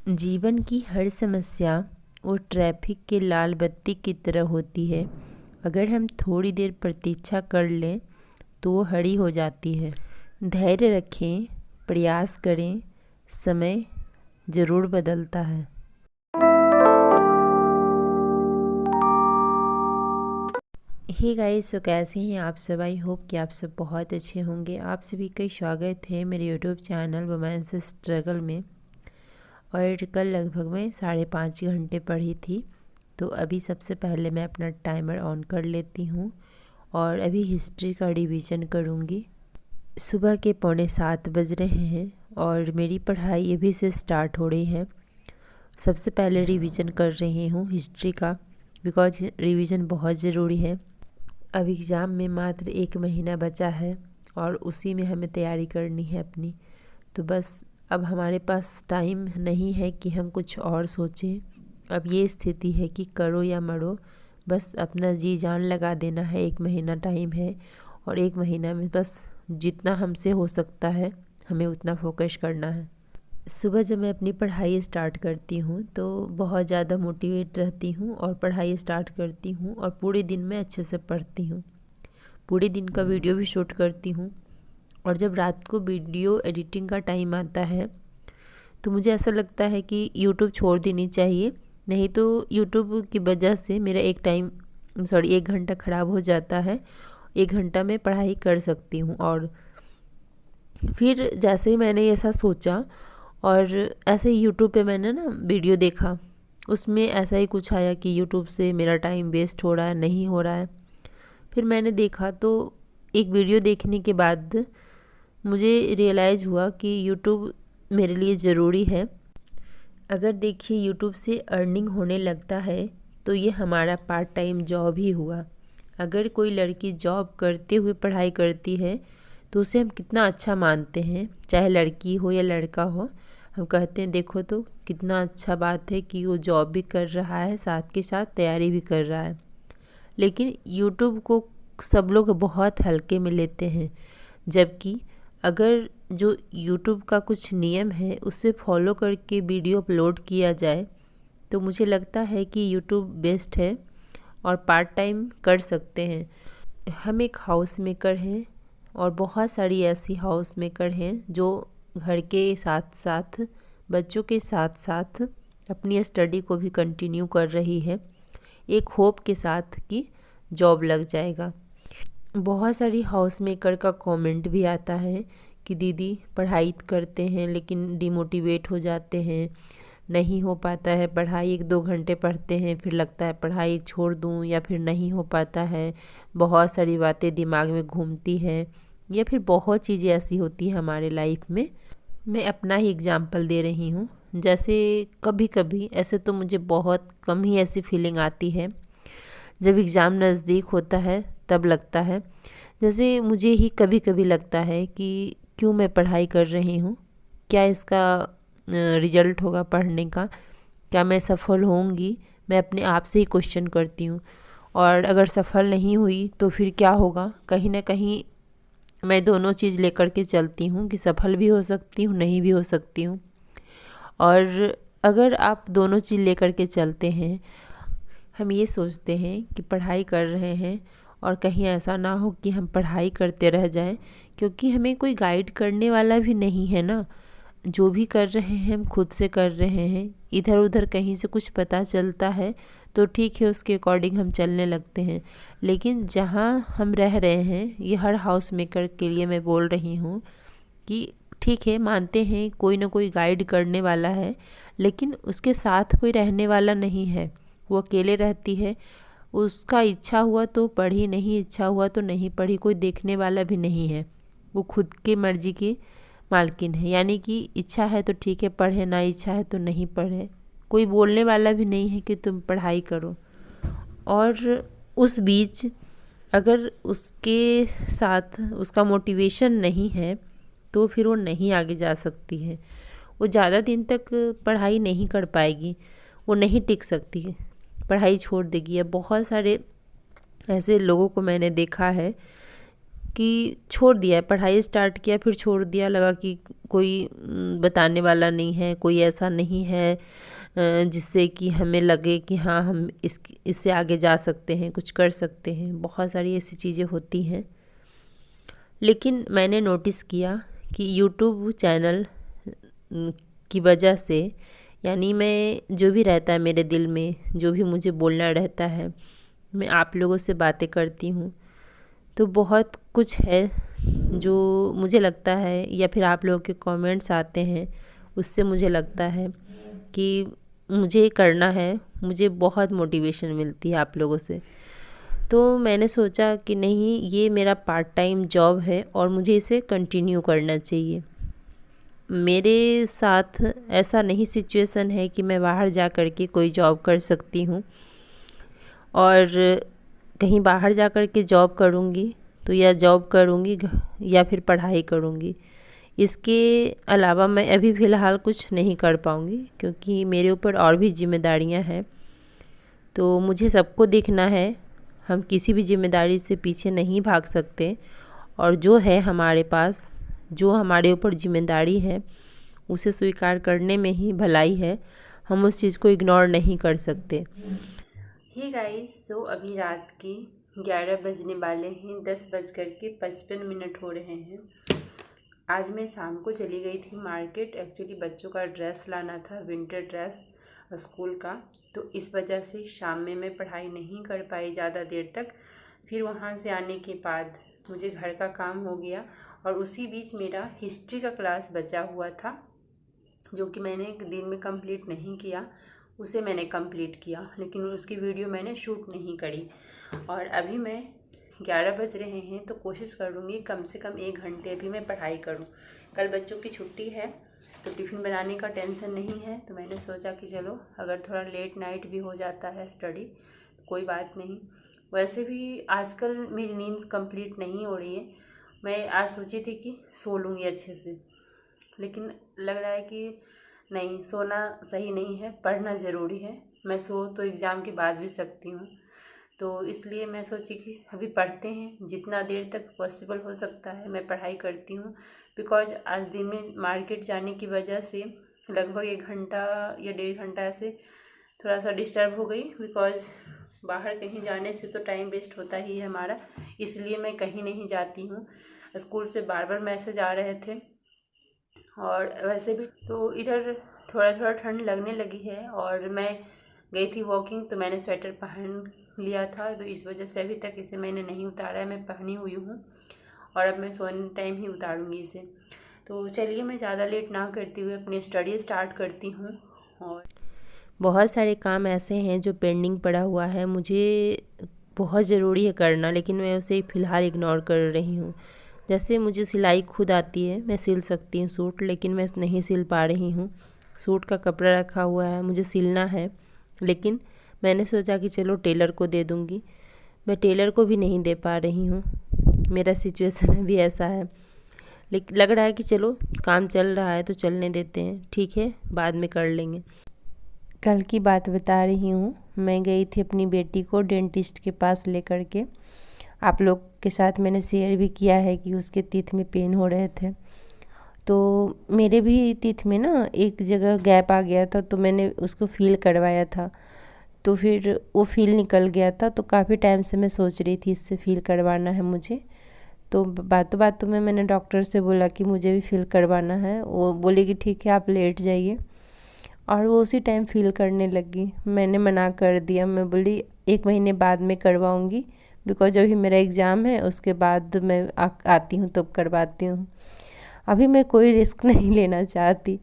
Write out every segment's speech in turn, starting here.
जीवन की हर समस्या वो ट्रैफिक के लाल बत्ती की तरह होती है। अगर हम थोड़ी देर प्रतीक्षा कर लें तो वो हरी हो जाती है। धैर्य रखें, प्रयास करें, समय ज़रूर बदलता है। हे गाइस, तो कैसे हैं आप सब? आई होप कि आप सब बहुत अच्छे होंगे। आप सभी का स्वागत है मेरे यूट्यूब चैनल वुमेन्स स्ट्रगल में। और कल लगभग मैं 5.5 घंटे पढ़ी थी। तो अभी सबसे पहले मैं अपना टाइमर ऑन कर लेती हूँ और अभी हिस्ट्री का रिवीजन करूँगी। सुबह के 6:45 बज रहे हैं और मेरी पढ़ाई अभी से स्टार्ट हो रही है। सबसे पहले रिवीजन कर रही हूँ हिस्ट्री का, बिकॉज रिवीजन बहुत ज़रूरी है। अब एग्ज़ाम में मात्र 1 महीना बचा है और उसी में हमें तैयारी करनी है अपनी। तो बस अब हमारे पास टाइम नहीं है कि हम कुछ और सोचें। अब ये स्थिति है कि करो या मरो, बस अपना जी जान लगा देना है। 1 महीना टाइम है और 1 महीना में बस जितना हमसे हो सकता है हमें उतना फोकस करना है। सुबह जब मैं अपनी पढ़ाई स्टार्ट करती हूँ तो बहुत ज़्यादा मोटिवेट रहती हूँ और पढ़ाई स्टार्ट करती हूँ और पूरे दिन में अच्छे से पढ़ती हूँ। पूरे दिन का वीडियो भी शूट करती हूँ और जब रात को वीडियो एडिटिंग का टाइम आता है तो मुझे ऐसा लगता है कि यूट्यूब छोड़ देनी चाहिए, नहीं तो यूट्यूब की वजह से मेरा 1 घंटा ख़राब हो जाता है। 1 घंटा में पढ़ाई कर सकती हूँ। और फिर जैसे ही मैंने ऐसा सोचा और ऐसे ही यूट्यूब पे मैंने ना वीडियो देखा, उसमें ऐसा ही कुछ आया कि यूट्यूब से मेरा टाइम वेस्ट हो रहा है, नहीं हो रहा है। फिर मैंने देखा तो एक वीडियो देखने के बाद मुझे रियलाइज़ हुआ कि यूट्यूब मेरे लिए ज़रूरी है। अगर देखिए यूट्यूब से अर्निंग होने लगता है तो ये हमारा पार्ट टाइम जॉब ही हुआ। अगर कोई लड़की जॉब करते हुए पढ़ाई करती है तो उसे हम कितना अच्छा मानते हैं, चाहे लड़की हो या लड़का हो। हम कहते हैं देखो तो कितना अच्छा बात है कि वो जॉब भी कर रहा है, साथ के साथ तैयारी भी कर रहा है। लेकिन यूट्यूब को सब लोग बहुत हल्के में लेते हैं, जबकि अगर जो यूट्यूब का कुछ नियम है उसे फॉलो करके वीडियो अपलोड किया जाए तो मुझे लगता है कि यूट्यूब बेस्ट है और पार्ट टाइम कर सकते हैं। हम एक हाउस मेकर हैं और बहुत सारी ऐसी हाउस मेकर हैं जो घर के साथ साथ, बच्चों के साथ साथ अपनी स्टडी को भी कंटिन्यू कर रही है, एक होप के साथ कि जॉब लग जाएगा। बहुत सारी हाउस मेकर का कमेंट भी आता है कि दीदी पढ़ाई करते हैं लेकिन डिमोटिवेट हो जाते हैं, नहीं हो पाता है पढ़ाई। 1-2 घंटे पढ़ते हैं फिर लगता है पढ़ाई छोड़ दूं, या फिर नहीं हो पाता है, बहुत सारी बातें दिमाग में घूमती हैं, या फिर बहुत चीज़ें ऐसी होती हैं हमारे लाइफ में। मैं अपना ही एग्जांपल दे रही हूँ। जैसे कभी कभी, ऐसे तो मुझे बहुत कम ही ऐसी फीलिंग आती है, जब एग्ज़ाम नज़दीक होता है तब लगता है। जैसे मुझे ही कभी कभी लगता है कि क्यों मैं पढ़ाई कर रही हूँ, क्या इसका रिजल्ट होगा पढ़ने का, क्या मैं सफल होंगी। मैं अपने आप से ही क्वेश्चन करती हूँ। और अगर सफल नहीं हुई तो फिर क्या होगा। कहीं ना कहीं मैं दोनों चीज़ लेकर के चलती हूँ कि सफल भी हो सकती हूँ, नहीं भी हो सकती हूँ। और अगर आप दोनों चीज़ लेकर के चलते हैं, हम ये सोचते हैं कि पढ़ाई कर रहे हैं और कहीं ऐसा ना हो कि हम पढ़ाई करते रह जाएं, क्योंकि हमें कोई गाइड करने वाला भी नहीं है ना। जो भी कर रहे हैं हम खुद से कर रहे हैं। इधर उधर कहीं से कुछ पता चलता है तो ठीक है, उसके अकॉर्डिंग हम चलने लगते हैं। लेकिन जहाँ हम रह रहे हैं, ये हर हाउस मेकर के लिए मैं बोल रही हूँ कि ठीक है, मानते हैं कोई ना कोई गाइड करने वाला है, लेकिन उसके साथ कोई रहने वाला नहीं है। वो अकेले रहती है, उसका इच्छा हुआ तो पढ़ी, नहीं इच्छा हुआ तो नहीं पढ़ी, कोई देखने वाला भी नहीं है। वो खुद की मर्जी की मालकिन है, यानी कि इच्छा है तो ठीक है पढ़े, ना इच्छा है तो नहीं पढ़े। कोई बोलने वाला भी नहीं है कि तुम पढ़ाई करो। और उस बीच अगर उसके साथ उसका मोटिवेशन नहीं है तो फिर वो नहीं आगे जा सकती है। वो ज़्यादा दिन तक पढ़ाई नहीं कर पाएगी, वो नहीं टिक सकती है, पढ़ाई छोड़ देगी। अब बहुत सारे ऐसे लोगों को मैंने देखा है कि छोड़ दिया, पढ़ाई स्टार्ट किया फिर छोड़ दिया। लगा कि कोई बताने वाला नहीं है, कोई ऐसा नहीं है जिससे कि हमें लगे कि हाँ हम इससे आगे जा सकते हैं, कुछ कर सकते हैं। बहुत सारी ऐसी चीज़ें होती हैं। लेकिन मैंने नोटिस किया कि यूट्यूब चैनल की वजह से, यानी मैं जो भी रहता है मेरे दिल में, जो भी मुझे बोलना रहता है, मैं आप लोगों से बातें करती हूँ तो बहुत कुछ है जो मुझे लगता है, या फिर आप लोगों के कमेंट्स आते हैं उससे मुझे लगता है कि मुझे करना है। मुझे बहुत मोटिवेशन मिलती है आप लोगों से। तो मैंने सोचा कि नहीं, ये मेरा पार्ट टाइम जॉब है और मुझे इसे कंटिन्यू करना चाहिए। मेरे साथ ऐसा नहीं सिचुएशन है कि मैं बाहर जा कर के कोई जॉब कर सकती हूँ, और कहीं बाहर जा कर के जॉब करूँगी तो या जॉब करूँगी या फिर पढ़ाई करूँगी। इसके अलावा मैं अभी फ़िलहाल कुछ नहीं कर पाऊँगी, क्योंकि मेरे ऊपर और भी जिम्मेदारियाँ हैं। तो मुझे सबको देखना है, हम किसी भी जिम्मेदारी से पीछे नहीं भाग सकते। और जो है हमारे पास, जो हमारे ऊपर जिम्मेदारी है, उसे स्वीकार करने में ही भलाई है। हम उस चीज़ को इग्नोर नहीं कर सकते। हे गाइस, सो अभी रात के 11 बजने वाले हैं, 10:55 हो रहे हैं। आज मैं शाम को चली गई थी मार्केट। एक्चुअली बच्चों का ड्रेस लाना था, विंटर ड्रेस स्कूल का। तो इस वजह से शाम में मैं पढ़ाई नहीं कर पाई ज़्यादा देर तक। फिर वहाँ से आने के बाद मुझे घर का काम हो गया, और उसी बीच मेरा हिस्ट्री का क्लास बचा हुआ था, जो कि मैंने एक दिन में कंप्लीट नहीं किया। उसे मैंने कंप्लीट किया, लेकिन उसकी वीडियो मैंने शूट नहीं करी। और अभी मैं 11 बज रहे हैं, तो कोशिश करूँगी कम से कम 1 घंटे भी मैं पढ़ाई करूँ। कल बच्चों की छुट्टी है तो टिफ़िन बनाने का टेंशन नहीं है। तो मैंने सोचा कि चलो, अगर थोड़ा लेट नाइट भी हो जाता है स्टडी तो कोई बात नहीं। वैसे भी आजकल मेरी नींद कंप्लीट नहीं हो रही है। मैं आज सोची थी कि सो लूँगी अच्छे से, लेकिन लग रहा है कि नहीं, सोना सही नहीं है, पढ़ना ज़रूरी है। मैं सो तो एग्ज़ाम के बाद भी सकती हूँ। तो इसलिए मैं सोची कि अभी पढ़ते हैं, जितना देर तक पॉसिबल हो सकता है मैं पढ़ाई करती हूँ। बिकॉज आज दिन में मार्केट जाने की वजह से लगभग 1 घंटा या 1.5 घंटा ऐसे थोड़ा सा डिस्टर्ब हो गई। बिकॉज बाहर कहीं जाने से तो टाइम वेस्ट होता ही है हमारा, इसलिए मैं कहीं नहीं जाती हूँ। स्कूल से बार बार मैसेज आ रहे थे, और वैसे भी तो इधर थोड़ा थोड़ा ठंड लगने लगी है। और मैं गई थी वॉकिंग, तो मैंने स्वेटर पहन लिया था, तो इस वजह से अभी तक इसे मैंने नहीं उतारा है। मैं पहनी हुई हूँ, और अब मैं सोने टाइम ही उतारूँगी इसे। तो चलिए, मैं ज़्यादा लेट ना करती हुए अपनी स्टडी स्टार्ट करती हूँ। और बहुत सारे काम ऐसे हैं जो पेंडिंग पड़ा हुआ है, मुझे बहुत ज़रूरी है करना, लेकिन मैं उसे फ़िलहाल इग्नोर कर रही हूँ। जैसे मुझे सिलाई खुद आती है, मैं सिल सकती हूँ सूट, लेकिन मैं नहीं सिल पा रही हूँ। सूट का कपड़ा रखा हुआ है, मुझे सिलना है, लेकिन मैंने सोचा कि चलो टेलर को दे दूँगी। मैं टेलर को भी नहीं दे पा रही हूँ। मेरा सिचुएशन भी ऐसा है। लेकिन लग रहा है कि चलो, काम चल रहा है तो चलने देते हैं, ठीक है, बाद में कर लेंगे। कल की बात बता रही हूँ। मैं गई थी अपनी बेटी को डेंटिस्ट के पास लेकर के। आप लोग के साथ मैंने शेयर भी किया है कि उसके टीथ में पेन हो रहे थे। तो मेरे भी टीथ में ना एक जगह गैप आ गया था, तो मैंने उसको फील करवाया था। तो फिर वो फील निकल गया था। तो काफ़ी टाइम से मैं सोच रही थी इससे फील करवाना है मुझे। तो बातों बातों में मैंने डॉक्टर से बोला कि मुझे भी फील करवाना है। वो बोले कि ठीक है, आप लेट जाइए। और वो उसी टाइम फील करने लगी। मैंने मना कर दिया, मैं बोली 1 महीने बाद में करवाऊँगी, बिकॉज अभी मेरा एग्ज़ाम है, उसके बाद मैं आती हूँ तब करवाती हूँ। अभी मैं कोई रिस्क नहीं लेना चाहती।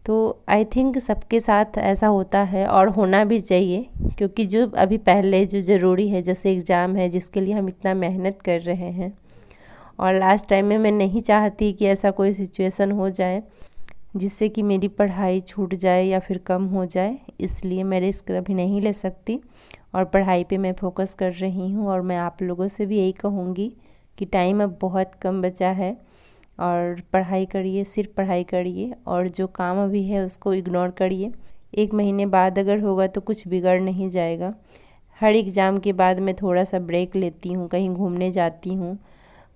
तो आई थिंक सबके साथ ऐसा होता है, और होना भी चाहिए, क्योंकि जो अभी पहले जो ज़रूरी है, जैसे एग्ज़ाम है जिसके लिए हम इतना मेहनत कर रहे हैं, और लास्ट टाइम में मैं नहीं चाहती कि ऐसा कोई सिचुएशन हो जाए जिससे कि मेरी पढ़ाई छूट जाए या फिर कम हो जाए। इसलिए मैं रिस्क अभी नहीं ले सकती, और पढ़ाई पे मैं फोकस कर रही हूँ। और मैं आप लोगों से भी यही कहूँगी कि टाइम अब बहुत कम बचा है, और पढ़ाई करिए, सिर्फ पढ़ाई करिए, और जो काम अभी है उसको इग्नोर करिए। 1 महीने बाद अगर होगा तो कुछ बिगड़ नहीं जाएगा। हर एग्ज़ाम के बाद मैं थोड़ा सा ब्रेक लेती हूँ, कहीं घूमने जाती हूँ,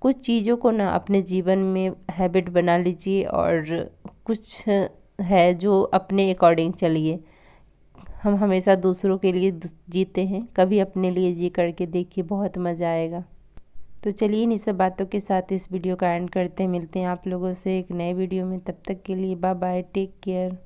कुछ चीज़ों को ना अपने जीवन में हैबिट बना लीजिए और कुछ है जो अपने अकॉर्डिंग चलिए। हम हमेशा दूसरों के लिए जीते हैं, कभी अपने लिए जी करके देखिए, बहुत मज़ा आएगा। तो चलिए इन सब बातों के साथ इस वीडियो का एंड करते हैं। मिलते हैं आप लोगों से एक नए वीडियो में, तब तक के लिए बाय बाय, टेक केयर।